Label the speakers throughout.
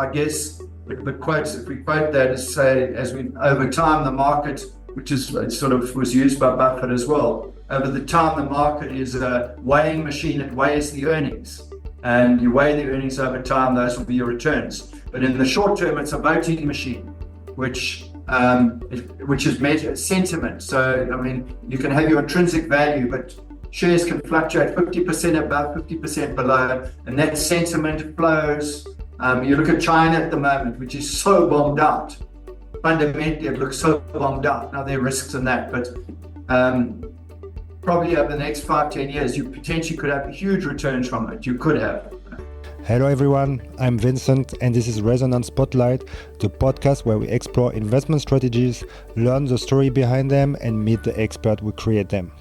Speaker 1: I guess, but quotes, if we quote that as say, over time, the market, which is sort of was used by Buffett as well, over the time, the market is a weighing machine. It weighs the earnings, and you weigh the earnings over time, those will be your returns. But in the short term, it's a voting machine, which is measured sentiment. So, I mean, you can have your intrinsic value, but shares can fluctuate 50% above, 50% below, and that sentiment flows. You look at China at the moment, which is so bombed out. Fundamentally, it looks so bombed out. Now, there are risks in that, but probably over the next 5-10 years, you potentially could have huge returns from it. You could have.
Speaker 2: Hello everyone, I'm Vincent and this is Resonance Spotlight, the podcast where we explore investment strategies, learn the story behind them and meet the expert who create them.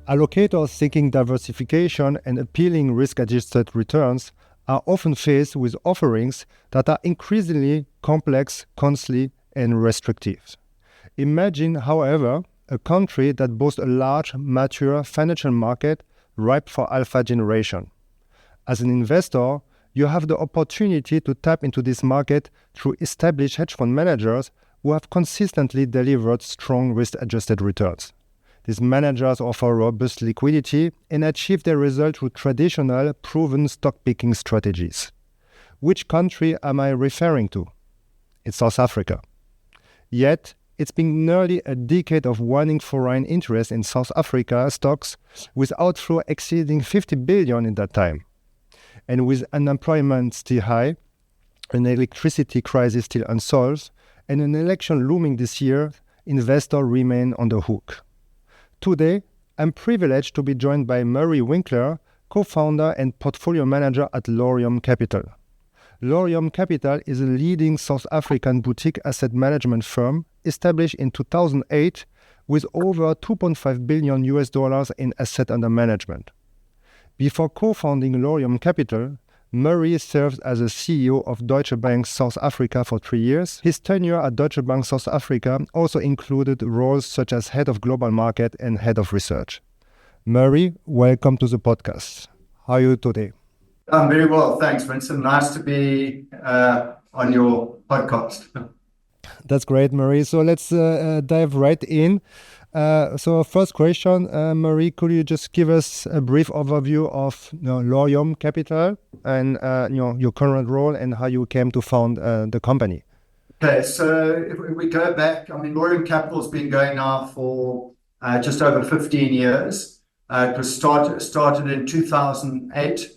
Speaker 2: Allocators seeking diversification and appealing risk-adjusted returns are often faced with offerings that are increasingly complex, costly and restrictive. Imagine, however, a country that boasts a large, mature financial market ripe for alpha generation. As an investor, you have the opportunity to tap into this market through established hedge fund managers who have consistently delivered strong risk-adjusted returns. These managers offer robust liquidity and achieve their results through traditional, proven stock-picking strategies. Which country am I referring to? It's South Africa. Yet, it's been nearly a decade of waning foreign interest in South Africa stocks, with outflow exceeding 50 billion in that time. And with unemployment still high, an electricity crisis still unsolved, and an election looming this year, investors remain on the hook. Today, I'm privileged to be joined by Murray Winckler, co-founder and portfolio manager at Laurium Capital. Laurium Capital is a leading South African boutique asset management firm established in 2008 with over $2.5 billion in assets under management. Before co-founding Laurium Capital, Murray served as a CEO of Deutsche Bank South Africa for 3 years. His tenure at Deutsche Bank South Africa also included roles such as head of global market and head of research. Murray, welcome to the podcast. How are you today?
Speaker 1: I'm very well, thanks, Vincent. Nice to be on your podcast.
Speaker 2: That's great, Murray. So let's dive right in. So first question, Murray, could you just give us a brief overview of Laurium Capital and your current role and how you came to found the company?
Speaker 1: Okay, so if we go back, I mean, Laurium Capital has been going now for just over 15 years. It was started in 2008,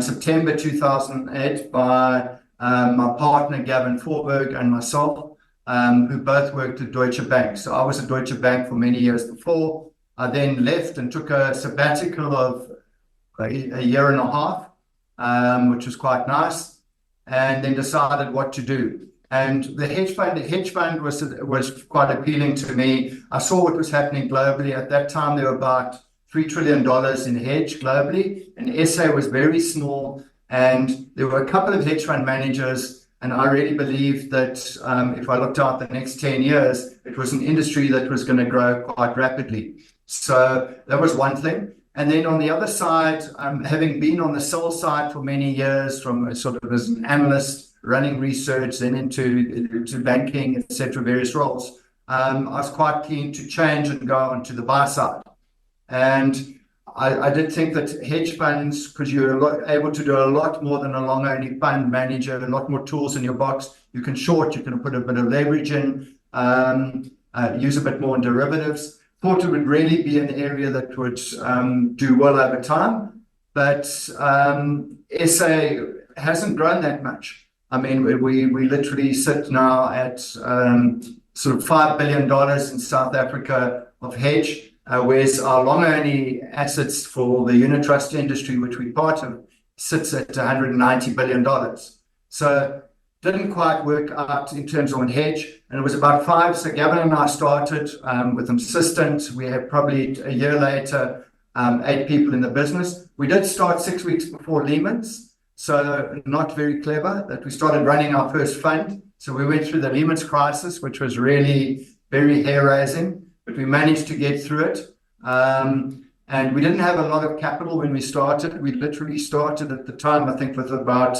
Speaker 1: September 2008, by my partner Gavin Forberg and myself. Who both worked at Deutsche Bank. So I was at Deutsche Bank for many years before. I then left and took a sabbatical of a year and a half, which was quite nice, and then decided what to do. And the hedge fund was quite appealing to me. I saw what was happening globally. At that time, there were about $3 trillion in hedge globally, and SA was very small, and there were a couple of hedge fund managers. And I really believed that if I looked out the next 10 years, it was an industry that was going to grow quite rapidly. So that was one thing. And then on the other side, having been on the sell side for many years, from sort of as an analyst, running research, then into banking, etc., various roles, I was quite keen to change and go onto the buy side. And I did think that hedge funds, because you're able to do a lot more than a long-only fund manager, a lot more tools in your box. You can short, you can put a bit of leverage in, use a bit more in derivatives. Thought it would really be an area that would do well over time. But SA hasn't grown that much. I mean, we literally sit now at sort of $5 billion in South Africa of hedge. Whereas our long-only assets for the unit trust industry, which we part of, sits at $190 billion. So didn't quite work out in terms of a hedge. And it was about 5. So Gavin and I started with an assistant. We had probably a year later, 8 people in the business. We did start 6 weeks before Lehman's. So not very clever that we started running our first fund. So we went through the Lehman's crisis, which was really very hair-raising. But we managed to get through it. And we didn't have a lot of capital when we started. We literally started at the time, I think, with about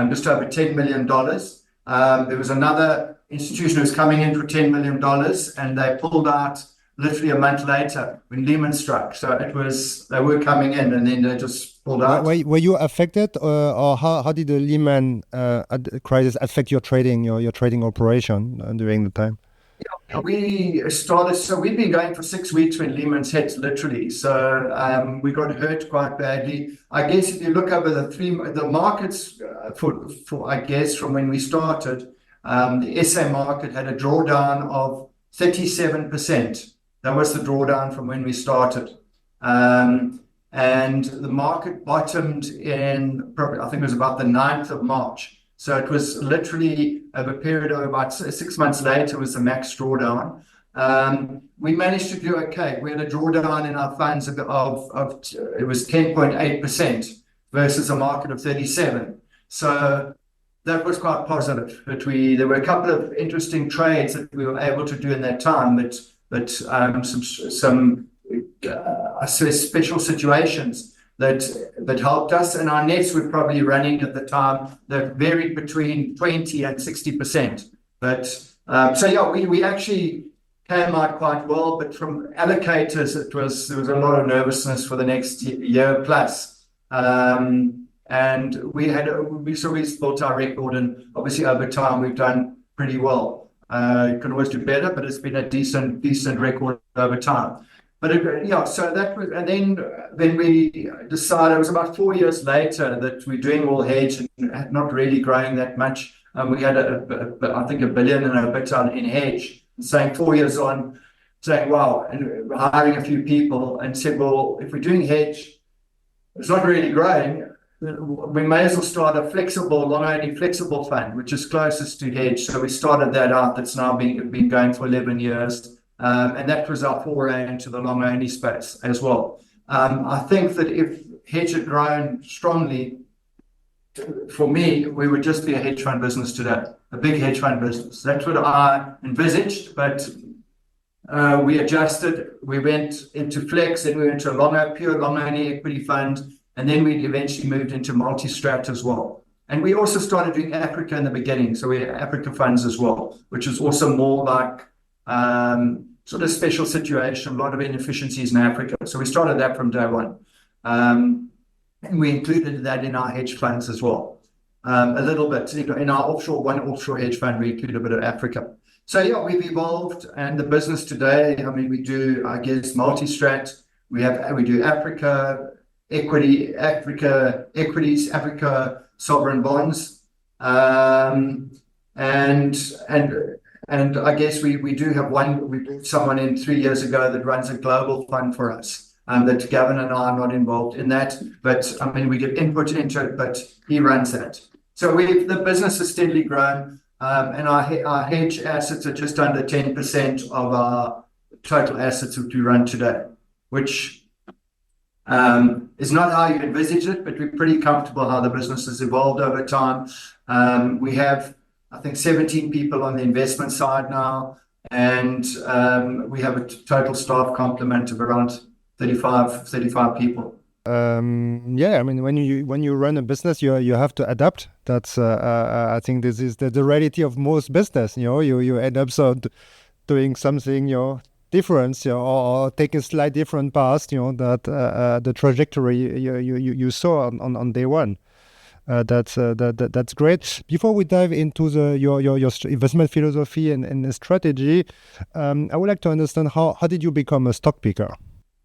Speaker 1: just over $10 million. There was another institution who was coming in for $10 million, and they pulled out literally a month later when Lehman struck. So they were coming in, and then they just pulled out.
Speaker 2: Were you affected, or how did the Lehman crisis affect your trading, your trading operation during the time?
Speaker 1: We started, so we'd been going for 6 weeks when Lehman's hit, literally. So we got hurt quite badly. I guess if you look over the markets for I guess from when we started, the SA market had a drawdown of 37%. That was the drawdown from when we started. And the market bottomed in probably, I think it was about the 9th of March. So it was literally over a period of about 6 months later was the max drawdown. We managed to do okay. We had a drawdown in our funds of it was 10.8% versus a market of 37. So that was quite positive. But there were a couple of interesting trades that we were able to do in that time, but some special situations that helped us, and our nets were probably running at the time that varied between 20 and 60%. But so yeah, we actually came out quite well, but from allocators there was a lot of nervousness for the next year plus. And we built our record, and obviously over time we've done pretty well. You can always do better, but it's been a decent record over time. But so that was, and then we decided, it was about 4 years later, that we're doing all hedge and not really growing that much. We had I think $1 billion and a bit in hedge, saying 4 years on, saying, wow, and hiring a few people, and said, well, if we're doing hedge, it's not really growing, we may as well start a long-only flexible fund, which is closest to hedge. So we started that out. That's now been going for 11 years. And that was our foray into the long-only space as well. I think that if hedge had grown strongly, for me, we would just be a hedge fund business today, a big hedge fund business. That's what I envisaged, but we adjusted. We went into flex, then we went to a pure long-only equity fund, and then we eventually moved into multi-strat as well. And we also started doing Africa in the beginning, so we had Africa funds as well, which is also more like sort of special situation, a lot of inefficiencies in Africa. So we started that from day one. And we included that in our hedge funds as well. A little bit, in our offshore hedge fund, we included a bit of Africa. So yeah, we've evolved, and the business today, I mean, we do, I guess, multi-strat. We do Africa equities, Africa sovereign bonds. And I guess we do have we brought someone in 3 years ago that runs a global fund for us, that Gavin and I are not involved in that, but I mean, we get input into it, but he runs that. So the business has steadily grown, and our hedge assets are just under 10% of our total assets that we run today, which is not how you envisage it, but we're pretty comfortable how the business has evolved over time. We have, I think, 17 people on the investment side now, and we have a total staff complement of around 35 people.
Speaker 2: Yeah, I mean, when you run a business, you have to adapt. That's I think this is the reality of most business. You end up doing something different, or taking a slight different path. That the trajectory you saw on day one. That's great. Before we dive into your investment philosophy and strategy, I would like to understand how did you become a stock picker?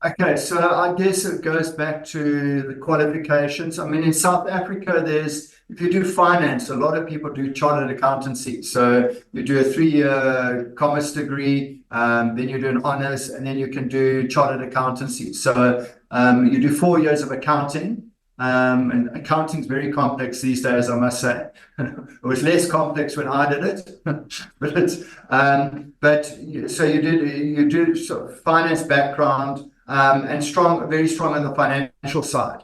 Speaker 1: Okay, so I guess it goes back to the qualifications. I mean, in South Africa, if you do finance, a lot of people do chartered accountancy. So you do a 3-year commerce degree, then you do an honors, and then you can do chartered accountancy. So you do 4 years of accounting. And accounting is very complex these days, I must say. It was less complex when I did it, but so you do sort of finance background, and very strong on the financial side.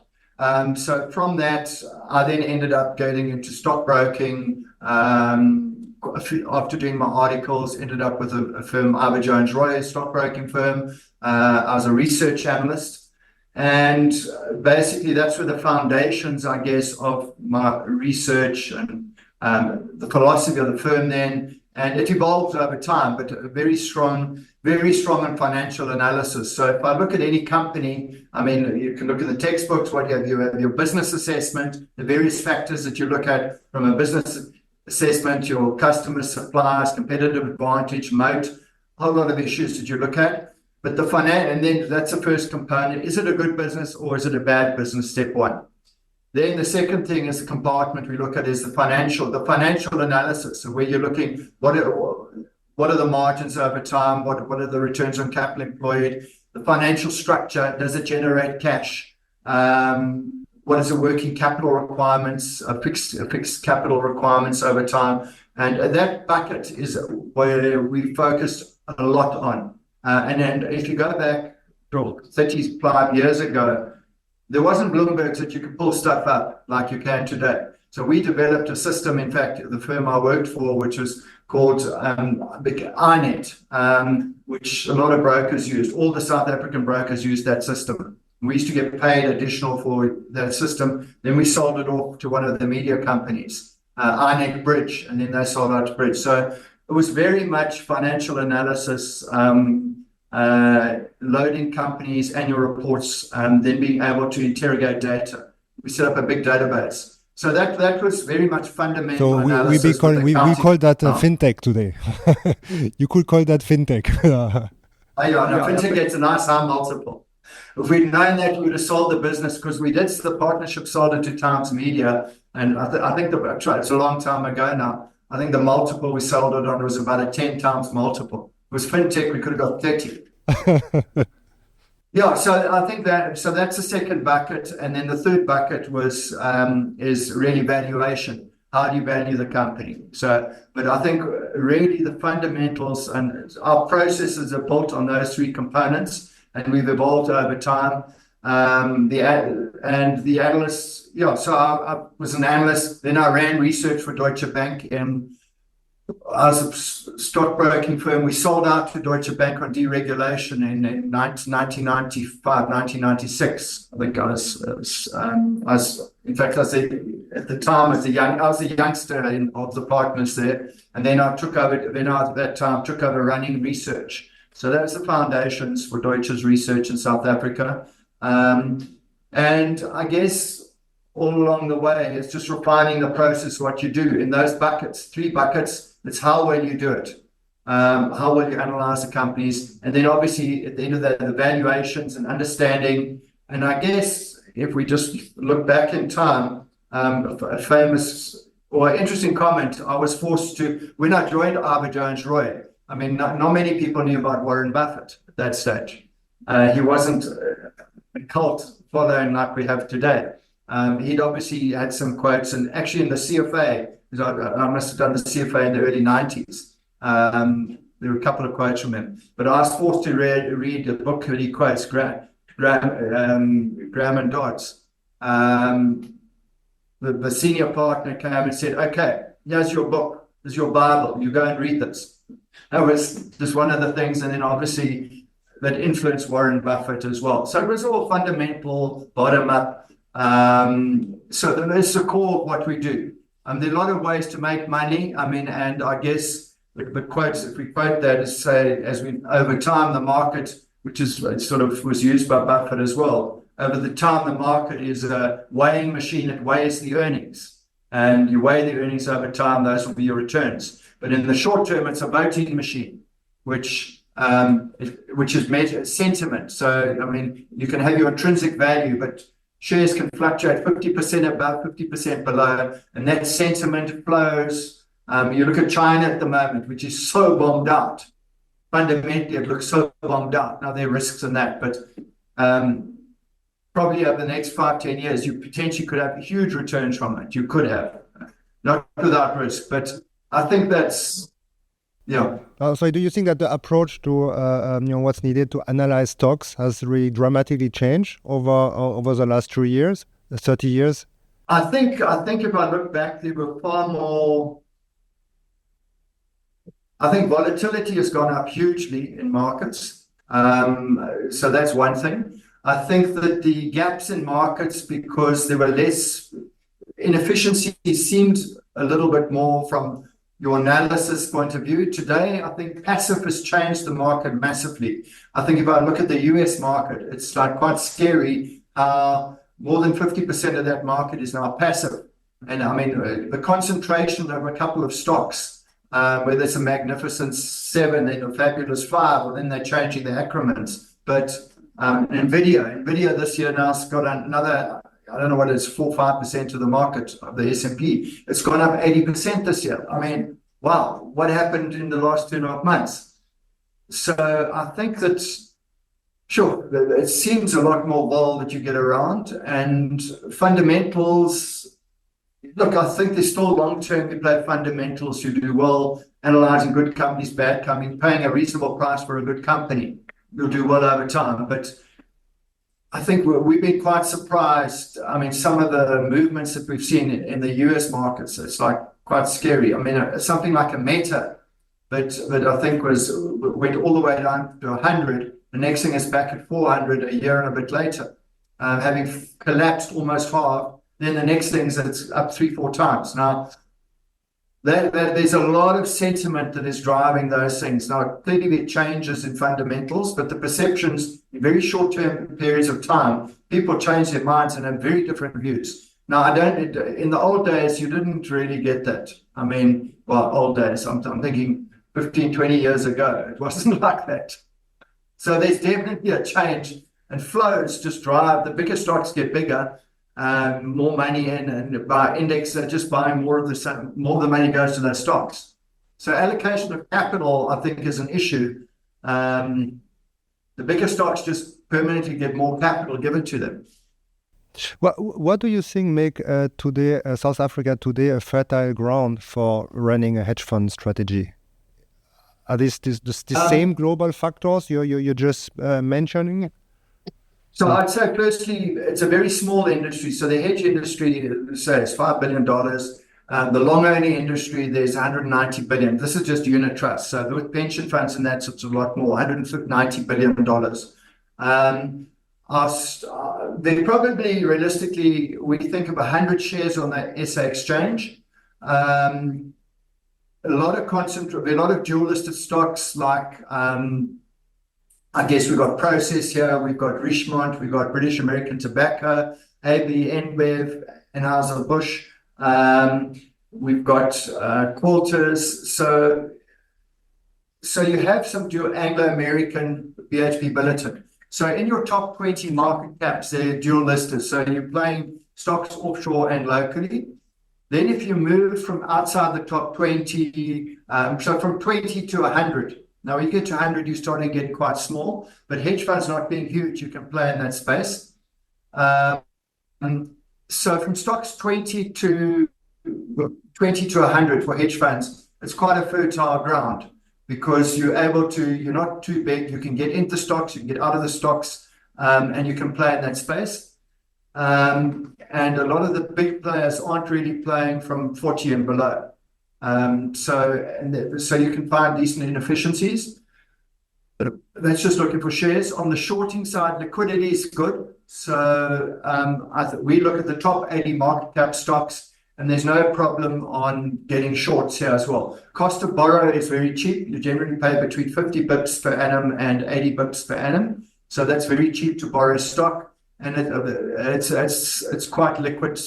Speaker 1: So from that, I then ended up getting into stockbroking. After doing my articles, ended up with a firm, Ivor Jones Roy, a stockbroking firm. I was a research analyst. And basically, that's where the foundations, I guess, of my research and the philosophy of the firm then, and it evolves over time, but a very strong in financial analysis. So if I look at any company, I mean, you can look at the textbooks, what you have your business assessment, the various factors that you look at from a business assessment, your customers, suppliers, competitive advantage, moat, a whole lot of issues that you look at. But and then that's the first component. Is it a good business or is it a bad business? Step one. Then the second thing is the compartment we look at is the financial analysis. So where you're looking, what are the margins over time? What are the returns on capital employed? The financial structure, does it generate cash? What is the working capital requirements, fixed capital requirements over time? And that bucket is where we focused a lot on. And then if you go back 35 years ago, there wasn't Bloomberg's that you could pull stuff up like you can today. So we developed a system, in fact, the firm I worked for, which was called iNet, which a lot of brokers used. All the South African brokers used that system. We used to get paid additional for that system. Then we sold it off to one of the media companies, iNet Bridge, and then they sold out to Bridge. So it was very much financial analysis, loading companies' annual reports, then being able to interrogate data. We set up a big database. So that was very much fundamental.
Speaker 2: So
Speaker 1: analysis.
Speaker 2: we call that fintech today. You could call that fintech.
Speaker 1: Fintech gets a nice high multiple. If we'd known that, we would have sold the business, because we did the partnership, sold it to Times Media, and I think it's a long time ago now. I think the multiple we sold it on was about a 10 times multiple. It was fintech, we could have got 30. Yeah, so I think that's the second bucket, and then the third bucket is really valuation. How do you value the company? But I think really the fundamentals and our processes are built on those three components, and we've evolved over time. The analysts, so I was an analyst, then I ran research for Deutsche Bank, and I was a stockbroking firm. We sold out to Deutsche Bank on deregulation in 1995, 1996. I think I was in fact, at the time, I was a youngster of the partners there. And then I took over, at that time, took over running research. So that was the foundations for Deutsche's research in South Africa. And I guess all along the way, it's just refining the process, what you do in those buckets, three buckets. It's how well you do it, how well you analyze the companies, and then obviously at the end of that, the valuations and understanding. And I guess if we just look back in time, a famous or interesting comment, I was forced to, when I joined Ivor Jones Roy, I mean, not many people knew about Warren Buffett at that stage. He wasn't a cult following like we have today. He'd obviously had some quotes, and actually in the CFA, I must have done the CFA in the early 90s. There were a couple of quotes from him, but I was forced to read a book that he quotes, Graham and Dodds. The senior partner came and said, okay, here's your book, here's your Bible, you go and read this. That was just one of the things, and then obviously that influenced Warren Buffett as well. So it was all fundamental, bottom up. So that's the core of what we do. There are a lot of ways to make money. I mean, and I guess the quotes, if we quote that, is say, over time, the market, which is sort of was used by Buffett as well, over the time, the market is a weighing machine. It weighs the earnings, and you weigh the earnings over time, those will be your returns. But in the short term, it's a voting machine, which is measured sentiment. So, I mean, you can have your intrinsic value, but shares can fluctuate 50% above, 50% below, and that sentiment flows. You look at China at the moment, which is so bombed out. Fundamentally, it looks so bombed out. Now, there are risks in that, but probably over the next 5-10 years, you potentially could have huge returns from it. You could have, not without risk, but I think that's, yeah.
Speaker 2: So do you think that the approach to what's needed to analyze stocks has really dramatically changed over the last 3 years, 30 years?
Speaker 1: I think if I look back, there were far more. I think volatility has gone up hugely in markets. So that's one thing. I think that the gaps in markets, because there were less inefficiency, seemed a little bit more from your analysis point of view. Today, I think passive has changed the market massively. I think if I look at the US market, it's like quite scary how more than 50% of that market is now passive. And I mean, the concentration of a couple of stocks, whether it's a Magnificent Seven, then a Fabulous Five, or then they're changing the acronyms. But NVIDIA this year now has got another, I don't know what it is, 4 or 5% of the market of the S&P. It's gone up 80% this year. I mean, wow, what happened in the last 2.5 months? So I think that, sure, it seems a lot more vol that you get around, and fundamentals. Look, I think there's still long-term, you play fundamentals, you do well, analyzing good companies, bad companies, paying a reasonable price for a good company. You'll do well over time. But I think we've been quite surprised. I mean, some of the movements that we've seen in the US markets, it's like quite scary. I mean, something like a Meta that I think went all the way down to 100. The next thing is back at 400 a year and a bit later, having collapsed almost half. Then the next thing is that it's up 3-4 times. Now, there's a lot of sentiment that is driving those things. Now, clearly there are changes in fundamentals, but the perceptions in very short-term periods of time, people change their minds and have very different views. Now, in the old days, you didn't really get that. I mean, well, old days, I'm thinking 15, 20 years ago, it wasn't like that. So there's definitely a change, and flows just drive, the bigger stocks get bigger, more money in, and by index, they're just buying more of the money goes to those stocks. So allocation of capital, I think, is an issue. The bigger stocks just permanently get more capital given to them.
Speaker 2: What do you think make today South Africa today a fertile ground for running a hedge fund strategy? Are these the same global factors you're just mentioning?
Speaker 1: So I'd say, firstly, it's a very small industry. So the hedge industry, say, is $5 billion. The long-only industry, there's 190 billion. This is just unit trusts. So with pension funds and that's a lot more, $190 billion. There probably, realistically, we think of 100 shares on the SA exchange. A lot of dual listed stocks like, I guess we've got Process here, we've got Richemont, we've got British American Tobacco, AB, NBev, Anheuser-Busch. We've got Qualters. So you have some dual Anglo-American, BHP Billiton. So in your top 20 market caps, they're dual listed. So you're playing stocks offshore and locally. Then if you move from outside the top 20, so from 20 to 100, now when you get to 100, you're starting to get quite small, but hedge funds not being huge, you can play in that space. So from stocks 20 to 100 for hedge funds, it's quite a fertile ground because you're not too big, you can get into stocks, you can get out of the stocks, and you can play in that space. And a lot of the big players aren't really playing from 40 and below. So you can find decent inefficiencies. That's just looking for shares. On the shorting side, liquidity is good. So we look at the top 80 market cap stocks, and there's no problem on getting shorts here as well. Cost of borrow is very cheap. You generally pay between 50 bips per annum and 80 bips per annum. So that's very cheap to borrow stock, and it's quite liquid.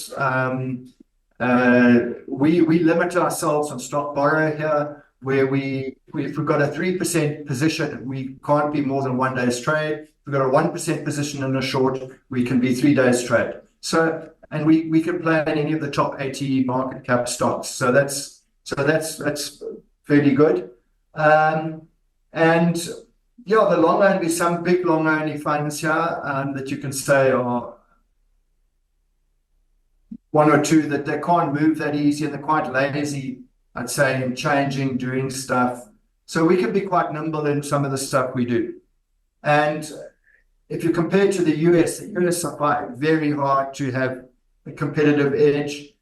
Speaker 1: We limit ourselves on stock borrow here, where if we've got a 3% position, we can't be more than 1 day's trade. If we've got a 1% position in a short, we can be 3 days trade. So, and we can play in any of the top 80 market cap stocks. So that's fairly good. And yeah, the long only, some big long only funds here that you can say are one or two that they can't move that easy, and they're quite lazy, I'd say, in changing, doing stuff. So we can be quite nimble in some of the stuff we do. And if you compare to the US are very hard to have a competitive edge.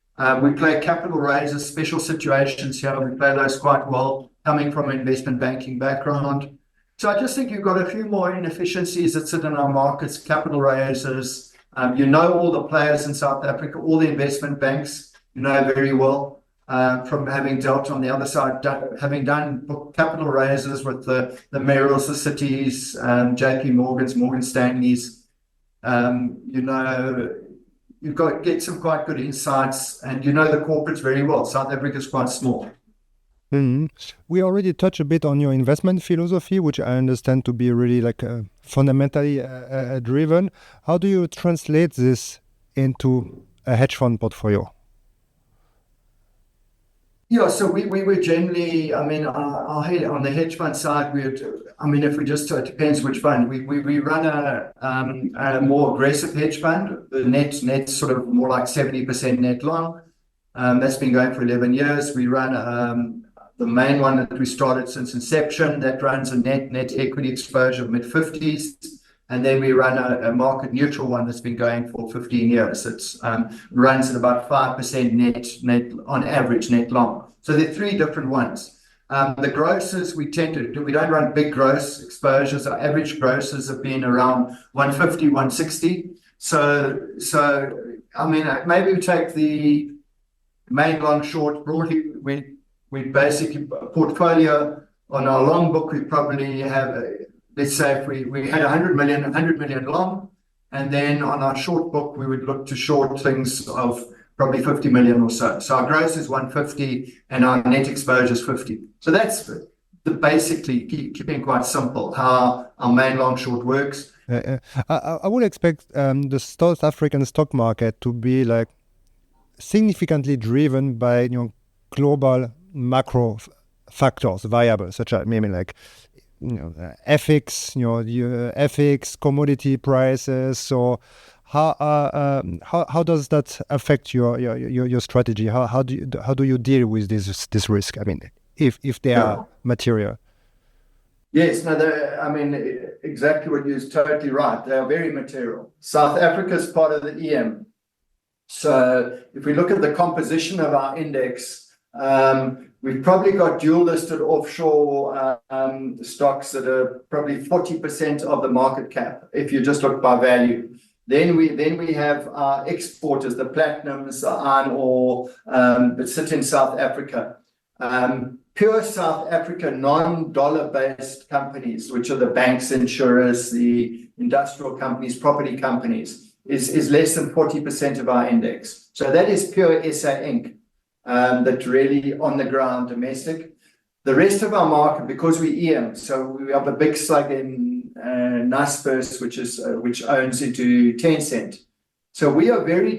Speaker 1: We play capital raises, special situations here. We play those quite well, coming from an investment banking background. So I just think you've got a few more inefficiencies that sit in our markets, capital raises. You know all the players in South Africa, all the investment banks, you know very well, from having dealt on the other side, having done capital raises with the Merrills, the Cities, JP Morgans, Morgan Stanleys. You know, you've got to get some quite good insights, and you know the corporates very well. South Africa is quite small.
Speaker 2: Mhm. We already touched a bit on your investment philosophy, which I understand to be really like fundamentally driven. How do you translate this into a hedge fund portfolio?
Speaker 1: Yeah, so we were generally, I mean, on the hedge fund side, if we just, it depends which fund. We run a more aggressive hedge fund. The net sort of more like 70% net long. That's been going for 11 years. We run the main one that we started since inception, that runs a net equity exposure of mid-50s. And then we run a market neutral one that's been going for 15 years. It runs at about 5% net on average net long. So there are three different ones. The grosses we don't run big gross exposures. Our average grosses have been around 150, 160. So I mean, maybe we take the main long short broadly. We basically a portfolio on our long book. We probably have, let's say if we had 100 million long, and then on our short book, we would look to short things of probably 50 million or so. So our gross is 150 and our net exposure is 50. So that's basically keeping quite simple how our main long short works.
Speaker 2: I would expect the South African stock market to be like significantly driven by global macro factors, variables such as maybe like FX, FX, commodity prices. So how does that affect your strategy? How do you deal with this risk? I mean, if they are material.
Speaker 1: Yes, no, I mean exactly what you're totally right. They are very material. South Africa is part of the EM. So if we look at the composition of our index, we've probably got dual listed offshore stocks that are probably 40% of the market cap if you just look by value. Then we have our exporters, the platinums, the iron ore that sit in South Africa. Pure South Africa non-dollar based companies, which are the banks, insurers, the industrial companies, property companies, is less than 40% of our index. So that is pure SA Inc. That's really on the ground domestic. The rest of our market, because we EM, so we have a big slug in Naspers, which owns into Tencent. So we are very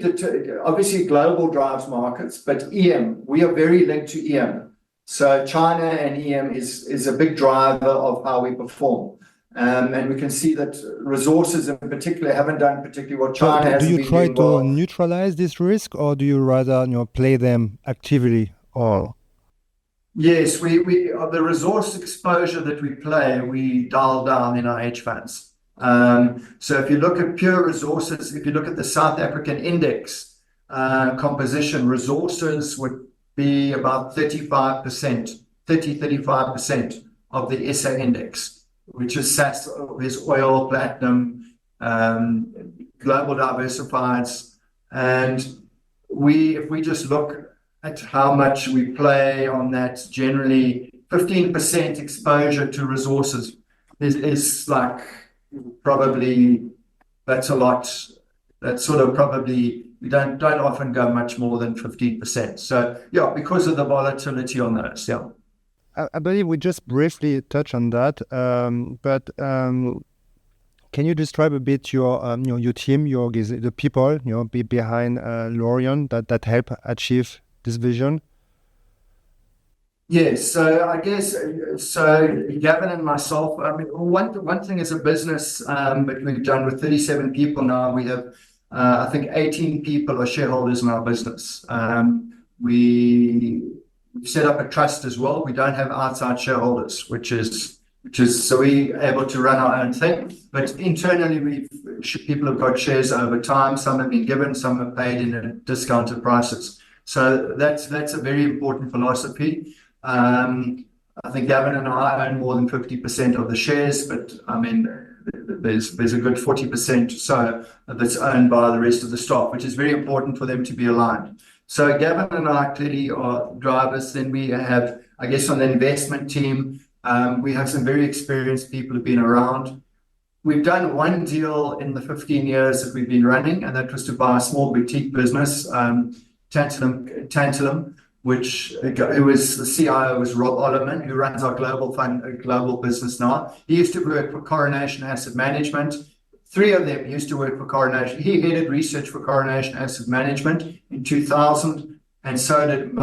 Speaker 1: obviously global drives markets, but EM, we are very linked to EM. So China and EM is a big driver of how we perform. And we can see that resources in particular haven't done particularly what China has been doing well.
Speaker 2: Do you try to neutralize this risk, or do you rather play them actively? Or
Speaker 1: yes, we the resource exposure that we play, we dial down in our hedge funds. So if you look at pure resources, if you look at the South African index composition, resources would be about 35% of the SA index, which is SAS, there's oil, platinum, global diversifieds. And if we just look at how much we play on that, generally 15% exposure to resources is like probably, that's a lot. That's sort of probably, we don't often go much more than 15%. So yeah, because of the volatility on those, yeah.
Speaker 2: I believe we just briefly touched on that, but can you describe a bit your team, the people behind Lorion that help achieve this vision?
Speaker 1: Yes, so I guess Gavin and myself. I mean, one thing as a business that we've done with 37 people now, we have I think 18 people are shareholders in our business. We've set up a trust as well. We don't have outside shareholders, which is so we're able to run our own thing. But internally, people have got shares over time. Some have been given, some are paid in discounted prices. So that's a very important philosophy. I think Gavin and I own more than 50% of the shares, but I mean, there's a good 40% so that's owned by the rest of the stock, which is very important for them to be aligned. So Gavin and I clearly are drivers. Then we have, I guess, on the investment team, we have some very experienced people who've been around. We've done one deal in the 15 years that we've been running, and that was to buy a small boutique business, Tantalum, which it was the CIO was Rob Ollerman, who runs our global business now. He used to work for Coronation Asset Management. Three of them used to work for Coronation. He headed research for Coronation Asset Management in 2000, and so did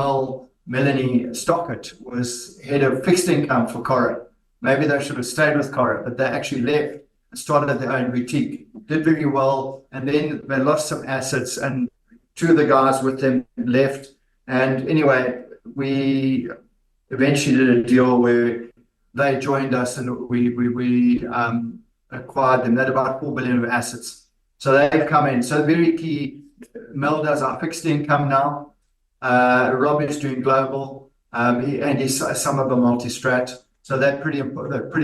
Speaker 1: Melanie Stockett, was head of fixed income for Cora. Maybe they should have stayed with Cora, but they actually left and started their own boutique. Did very well, and then they lost some assets, and two of the guys with them left. And anyway, we eventually did a deal where they joined us, and we acquired them. They had about 4 billion of assets. So they've come in. So very key. Mel does our fixed income now. Rob is doing global, and he's some of the multi-strat. So they're pretty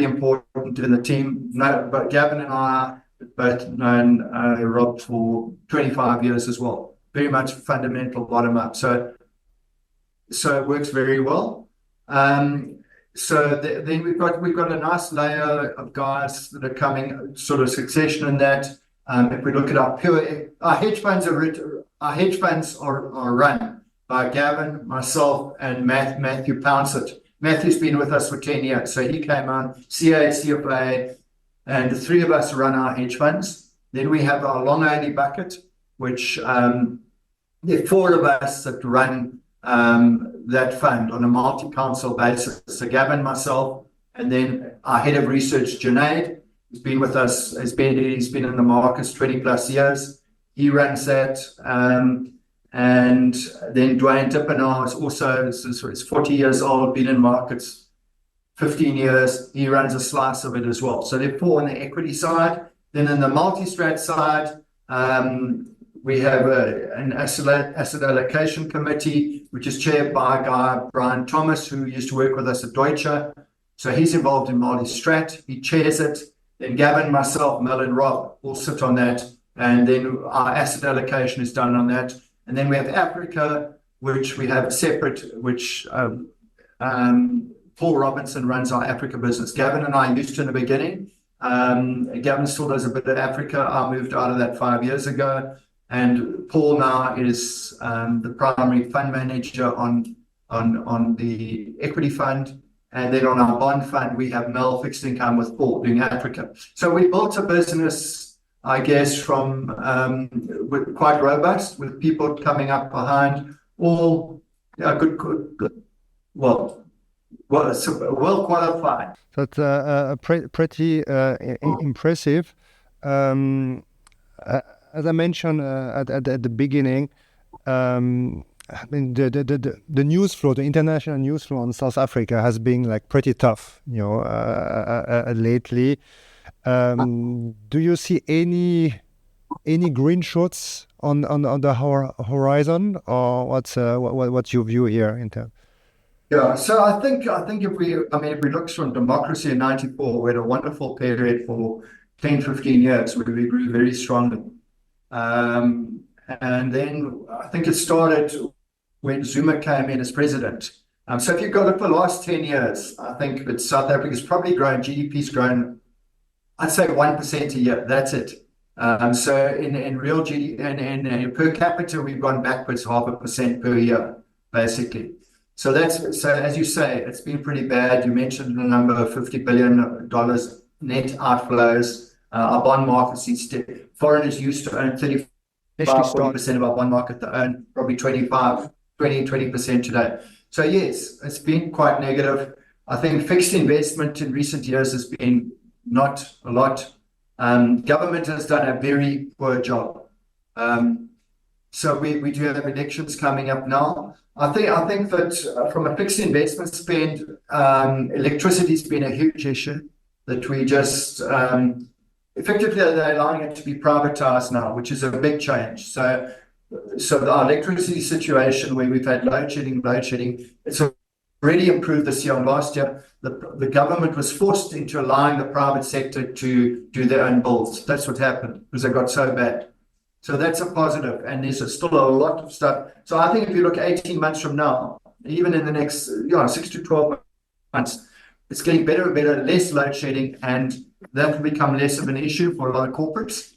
Speaker 1: important in the team. No, but Gavin and I both known Rob for 25 years as well. Very much fundamental bottom up. So it works very well. Then we've got a nice layer of guys that are coming, sort of succession in that. If we look at our hedge funds are run by Gavin, myself, and Matthew Pouncett. Matthew's been with us for 10 years, so he came on, CA, CFA, and the three of us run our hedge funds. Then we have our long only bucket, which there are four of us that run that fund on a multi-council basis. So Gavin, myself, and then our head of research, Junaid, who's been with us, he's been in the markets 20 plus years. He runs that. And then Dwayne Tippenaar is also is 40 years old, been in markets 15 years. He runs a slice of it as well. So they're four on the equity side. Then in the multi-strat side, we have an asset allocation committee, which is chaired by a guy, Brian Thomas, who used to work with us at Deutsche. So he's involved in multi-strat. He chairs it. Then Gavin, myself, Mel, and Rob all sit on that. And then our asset allocation is done on that. And then we have Africa, which we have separate, which Paul Robinson runs our Africa business. Gavin and I used to in the beginning. Gavin still does a bit of Africa. I moved out of that 5 years ago. And Paul now is the primary fund manager on the equity fund. And then on our bond fund, we have Mel fixed income with Paul doing Africa. So we built a business, I guess, from with quite robust, with people coming up behind, all good, well qualified.
Speaker 2: That's pretty impressive. As I mentioned at the beginning, I mean the news flow, the international news flow on South Africa has been like pretty tough, lately. Do you see any green shoots on the horizon, or what's your view here in terms?
Speaker 1: Yeah, so I think if we look from democracy in '94, we had a wonderful period for 10, 15 years where we grew very strongly. And then I think it started when Zuma came in as president. So if you go look for the last 10 years, I think that South Africa's probably grown, GDP's grown, I'd say 1% a year. That's it. So in real GDP and per capita, we've gone backwards 0.5% per year, basically. So as you say, it's been pretty bad. You mentioned the number of $50 billion net outflows. Our bond market seems foreigners used to own 35% of our bond market. They own probably 20% today. So yes, it's been quite negative. I think fixed investment in recent years has been not a lot. Government has done a very poor job. So we do have elections coming up now. I think that from a fixed investment spend, electricity's been a huge issue that we just effectively they're allowing it to be privatized now, which is a big change. So our electricity situation where we've had load shedding, it's really improved this year. And last year, the government was forced into allowing the private sector to do their own bills. That's what happened because they got so bad. So that's a positive, and there's still a lot of stuff. So I think if you look 18 months from now, even in the next 6 to 12 months, it's getting better and better, less load shedding, and that will become less of an issue for a lot of corporates.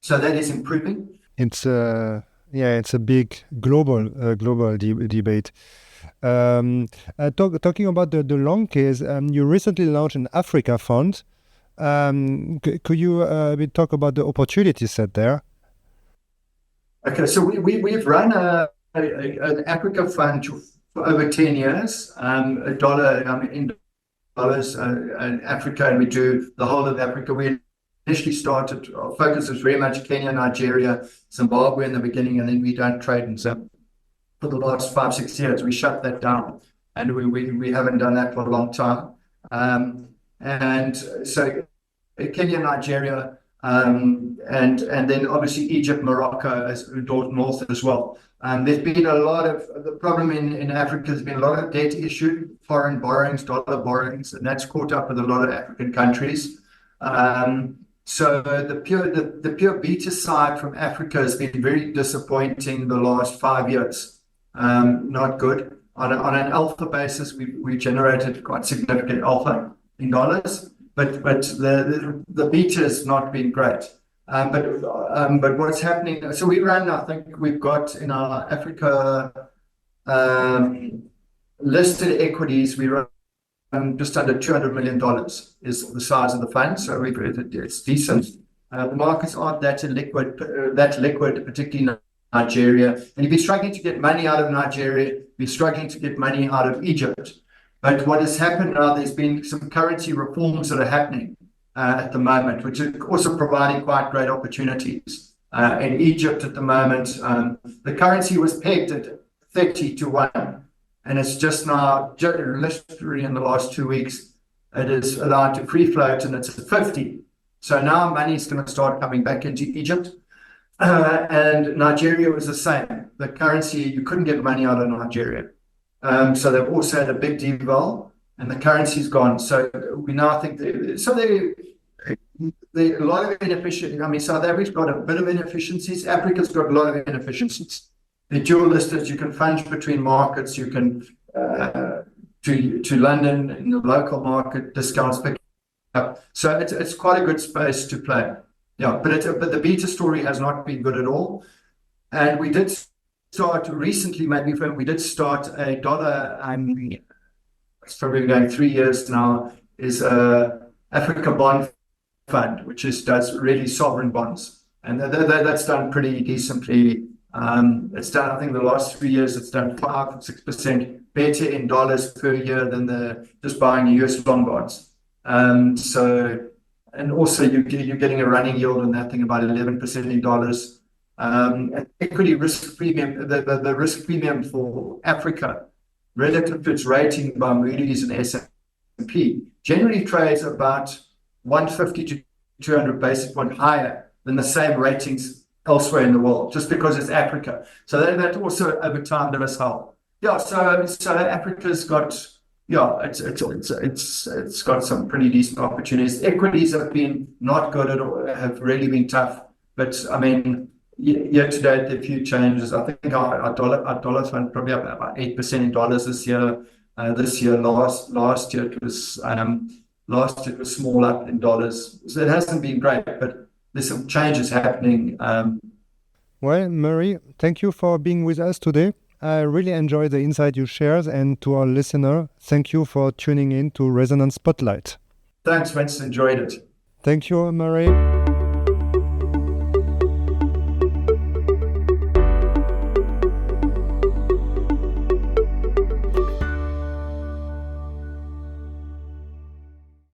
Speaker 1: So that is improving.
Speaker 2: It's a big global debate. Talking about the long case, you recently launched an Africa fund. Could you talk about the opportunity set there?
Speaker 1: Okay, so we've run an Africa fund for over 10 years, in dollars in Africa, and we do the whole of Africa. We initially started, our focus was very much Kenya, Nigeria, Zimbabwe in the beginning, and then we don't trade in Zimbabwe. For the last 5-6 years, we shut that down, and we haven't done that for a long time. And so Kenya, Nigeria, and then obviously Egypt, Morocco, as north as well. There's been a lot of, the problem in Africa has been a lot of debt issued, foreign borrowings, dollar borrowings, and that's caught up with a lot of African countries. So the pure beta side from Africa has been very disappointing the last 5 years. Not good. On an alpha basis, we generated quite significant alpha in dollars, but the beta has not been great. But what's happening? So we run, I think we've got in our Africa listed equities, we run just under $200 million is the size of the fund. So it's decent. The markets aren't that liquid, particularly in Nigeria. And you've been struggling to get money out of Nigeria, you've been struggling to get money out of Egypt. But what has happened now, there's been some currency reforms that are happening at the moment, which are also providing quite great opportunities. In Egypt at the moment, the currency was pegged at 30 to 1. And it's just now, literally in the last 2 weeks, it is allowed to free float, and it's at 50. So now money is going to start coming back into Egypt. And Nigeria was the same. The currency, you couldn't get money out of Nigeria. So they've also had a big deval, and the currency's gone. So we now think a lot of inefficiencies. I mean, South Africa's got a bit of inefficiencies. Africa's got a lot of inefficiencies. They're dual listed. You can funge between markets. You can to London in the local market, discounts pick up. So it's quite a good space to play. Yeah, but the beta story has not been good at all. And we did start recently, we did start a dollar. It's probably going 3 years now. Is a Africa bond fund, which does really sovereign bonds, and that's done pretty decently. It's done, I think, the last 3 years, it's done 5-6% better in dollars per year than just buying US long bonds. And also you're getting a running yield on that thing about 11% in dollars. Equity risk premium, the risk premium for Africa relative to its rating by Moody's and S&P generally trades about 150 to 200 basis points higher than the same ratings elsewhere in the world, just because it's Africa. So that also over time does help. Yeah, so Africa's got, it's got some pretty decent opportunities. Equities have been not good at all, have really been tough. But I mean, year to date, a few changes. I think our dollar fund probably up about 8% in dollars this year. Last year it was small up in dollars. So it hasn't been great, but there's some changes happening.
Speaker 2: Well, Murray, thank you for being with us today. I really enjoyed the insight you shared, and to our listener, thank you for tuning in to Resonance Spotlight.
Speaker 1: Thanks, Vince. Enjoyed it.
Speaker 2: Thank you, Murray.